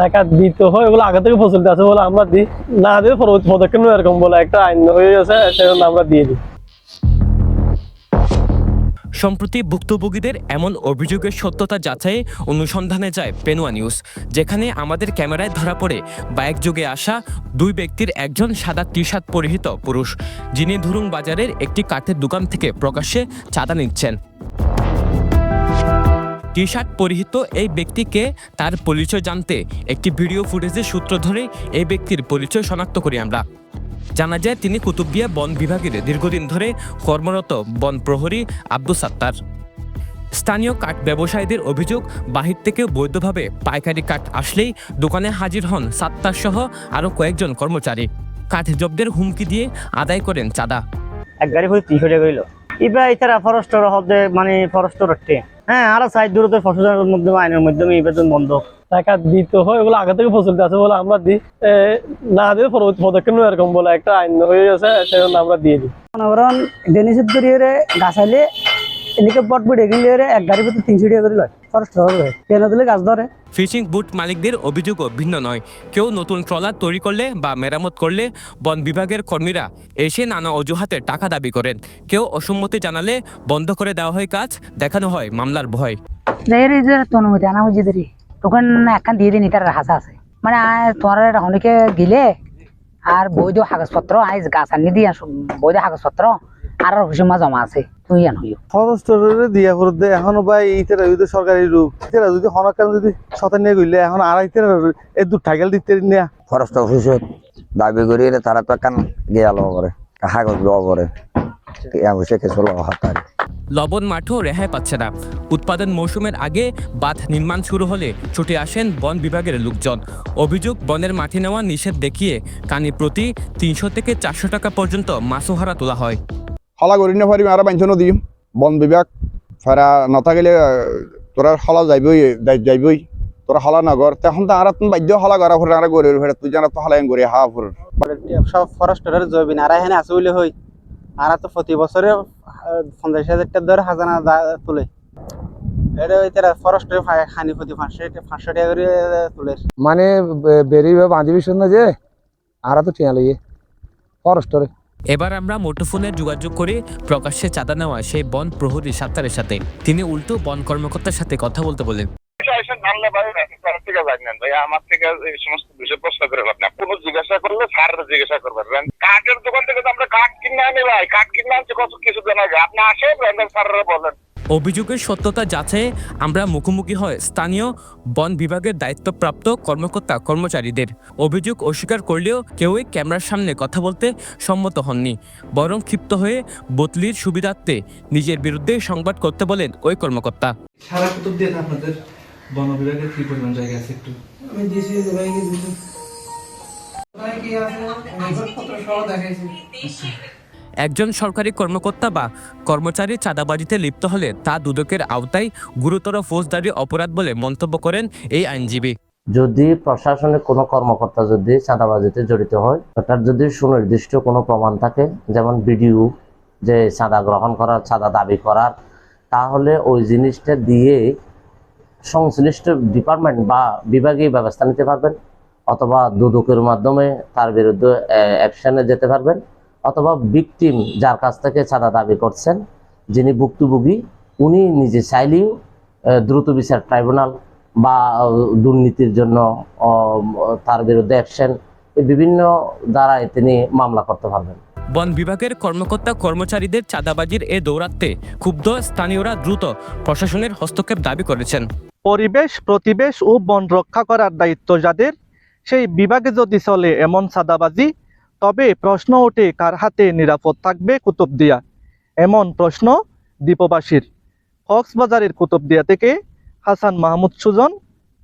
টাকা দিতে হয়, ওগুলো আগে থেকে প্রচলিত আছে বলে আমরা দিই, না দিয়ে পরবর্তী পদক্ষেপ নেই এরকম বলে একটা আইন হয়ে গেছে, সেজন্য আমরা দিয়ে দিই। সম্প্রতি ভুক্তভোগীদের এমন অভিযোগের সত্যতা যাচাই অনুসন্ধানে যায় পেনুয়া নিউজ, যেখানে আমাদের ক্যামেরায় ধরা পড়ে বাইক যোগে আসা দুই ব্যক্তির একজন সাদা টি শার্ট পরিহিত পুরুষ, যিনি ধুরুং বাজারের একটি কাঠের দোকান থেকে প্রকাশ্যে চাঁদা নিচ্ছেন। টি শার্ট পরিহিত এই ব্যক্তিকে তার পরিচয় জানতে একটি ভিডিও ফুটেজের সূত্র ধরে এই ব্যক্তির পরিচয় শনাক্ত করি আমরা। জানা যায় তিনি কুতুবদিয়া বন বিভাগের দীর্ঘদিন ধরে কর্মরত বন প্রহরী আব্দুস সাত্তার। স্থানীয় কাঠ ব্যবসায়ীদের অভিযোগ, বাহির থেকে বৈধভাবে পাইকারি কাঠ আসলেই দোকানে হাজির হন সাত্তার সহ আরও কয়েকজন কর্মচারী। কাঠ জব্দের হুমকি দিয়ে আদায় করেন চাঁদা। এক গাড়ি করে 300 টাকা হইলো ইবা ইতারা ফরেস্টর হদে মানে ফরেস্টর রাখতে হ্যাঁ আর সাইড দূরতে ফসলের মধ্যে আইনের মাধ্যমে বেতন বন্ধ। টাকা দিতে হয়, ওগুলো আগে থেকে প্রচলিত আছে বলে আমরা দিই, না দিয়ে পরবর্তী পদক্ষেপ নেই এরকম বলে একটা আইন হয়ে গেছে, সেজন্য আমরা দিয়ে দিই। মনোবরণ ডেনিসের দরিয়ে গাছাইলে এদিকে বট বুড়ে গেলে এক গাড়ি ভিতরে 300 টাকা করে লয় ফরেস্টর হবে কেন দিলে গাছ ধরে। ফিশিং বুট মালিকদের অভিযোগও ভিন্ন নয়। কেউ নতুন ট্রলার তৈরি করলে বা মেরামত করলে বন বিভাগের কর্মীরা এসে নানা অজুহাতে টাকা দাবি করেন। কেউ অসম্মতি জানালে বন্ধ করে দেওয়া হয় কাজ, দেখানো হয় মামলার ভয়। অনুমতি আনা বুঝি তখন একখান দিয়ে দিন এটার হাসা আছে মানে তোমার অনেকে গেলে আর বৈধ কাগজপত্র আইজ গাছ আনি দিয়ে বৈধ কাগজপত্র আর হুসুমা জমা আছে তুই আন হইও ফরেস্টরে দিয়া করে দে এখন ভাই ইতেরা যদি সরকারি রূপ ইতেরা যদি হনকান যদি সতা নিয়ে গইলে এখন আর ইতেরা এ দু টাইগাল দিতে নিয়া ফরেস্ট অফিসত দাবি করি তারা তো কান গিয়া লওয়া করে কাগজ লওয়া করে অবশ্যই কিছু লওয়া হাতার। লবণ মাঠও রেহাই পাচ্ছে না। উৎপাদন মৌসুমের আগে বাঁধ নির্মাণ শুরু হলে ছুটে আসেন বন বিভাগের লোকজন। অভিযোগ, বনের মাটি নেওয়া নিষেধ দেখিয়ে কানি প্রতি 300 থেকে 400 টাকা পর্যন্ত মাছুহারা তোলা হয়। হলা করি না পারি আর বাঞ্ছনও দিম বন বিভাগ ফেরা নথাকিলে তোরা হলা যাইবই তোরা হলা নগর তখন তো আর বাধ্য হলা করা ফুরে আর গরিব ফেরে তুই জানা তো হলা গড়ি হা ফুর সব ফরেস্টরের জয়বিন আর এখানে আছে বলে হই আর তো প্রতি বছরে 50,000 টাকা ধরে হাজানা তুলে এটা ইতারা ফরেস্টরে খানি প্রতি 500 টাকা করে তুলে মানে বেরি বাঁধিবি শুন না যে আর তো টিয়া লইয়ে ফরেস্টরে। এবার আমরা মুঠোফোনে যোগাযোগ করে প্রকাশ্যে চাঁদা নেওয়া সেই বন প্রহরী সাত্তারের সাথে। তিনি উল্টো বন কর্মকর্তার সাথে কথা বলতে বলেন। আমার থেকে এই সমস্ত বিষয় প্রশ্ন করে লাভ না, কোনো জিজ্ঞাসা করলে স্যার জিজ্ঞাসা করবেন। কাঠের দোকান থেকে তো আমরা কাঠ কিনে আনি ভাই, কাঠ কিনে আনছি কত কিছুদিন আগে, আপনি আসেন স্যাররা বলেন। অভিযোগের সত্যতা যাচাইয়ে আমরা মুখোমুখি হয় স্থানীয় বন বিভাগের দায়িত্বপ্রাপ্ত কর্মকর্তা কর্মচারীদের। অভিযোগ অস্বীকার করলেও কেউই ক্যামেরার সামনে কথা বলতে সম্মত হননি, বরং ক্ষিপ্ত হয়ে বদলির সুবিধার্থে নিজের বিরুদ্ধে সংবাদ করতে বলেন ওই কর্মকর্তা। সারা কুতুবদিয়াতে আপনাদের বন বিভাগের কি পরিমাণ জায়গা আছে একটু আমি দিয়েছি একজন সরকারি কর্মকর্তা বা কর্মচারী চাঁদাবাজিতে লিপ্ত হলে তা দুদকের আওতায় গুরুতর ফৌজদারি অপরাধ বলে মন্তব্য করেন এই আইনজীবী। যদি প্রশাসনের কোনো কর্মকর্তা যদি চাঁদাবাজিতে জড়িত হয়, তার যদি সুনির্দিষ্ট কোনো প্রমাণ থাকে, যেমন ভিডিও যে চাঁদা গ্রহণ করার, চাঁদা দাবি করার, তাহলে ওই জিনিসটা দিয়ে সংশ্লিষ্ট ডিপার্টমেন্ট বা বিভাগীয় ব্যবস্থা নিতে পারবেন, অথবা দুদকের মাধ্যমে তার বিরুদ্ধে অ্যাকশনে যেতে পারবেন, অথবা ভিকটিম যার কাছ থেকে চাঁদা দাবি করছেন, যিনি ভুক্তভোগী, উনি নিজে চাইলেও দ্রুত বিচার ট্রাইব্যুনাল বা দুর্নীতির জন্য তার বিরুদ্ধে অ্যাকশন, বিভিন্ন দ্বারায় তিনি মামলা করতে পারবেন। বন বিভাগের কর্মকর্তা কর্মচারীদের চাঁদাবাজির এ দৌরাত্মে ক্ষুব্ধ স্থানীয়রা দ্রুত প্রশাসনের হস্তক্ষেপ দাবি করেছেন। পরিবেশ, প্রতিবেশ ও বন রক্ষা করার দায়িত্ব যাদের, সেই বিভাগে যদি চলে এমন চাঁদাবাজি, তবে প্রশ্ন ওঠে কার হাতে নিরাপদ থাকবে কুতুবদিয়া। এমন প্রশ্ন দ্বীপবাসীর। কক্সবাজারের কুতুবদিয়া থেকে হাসান মাহমুদ সুজন,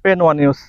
পেনুয়া নিউজ।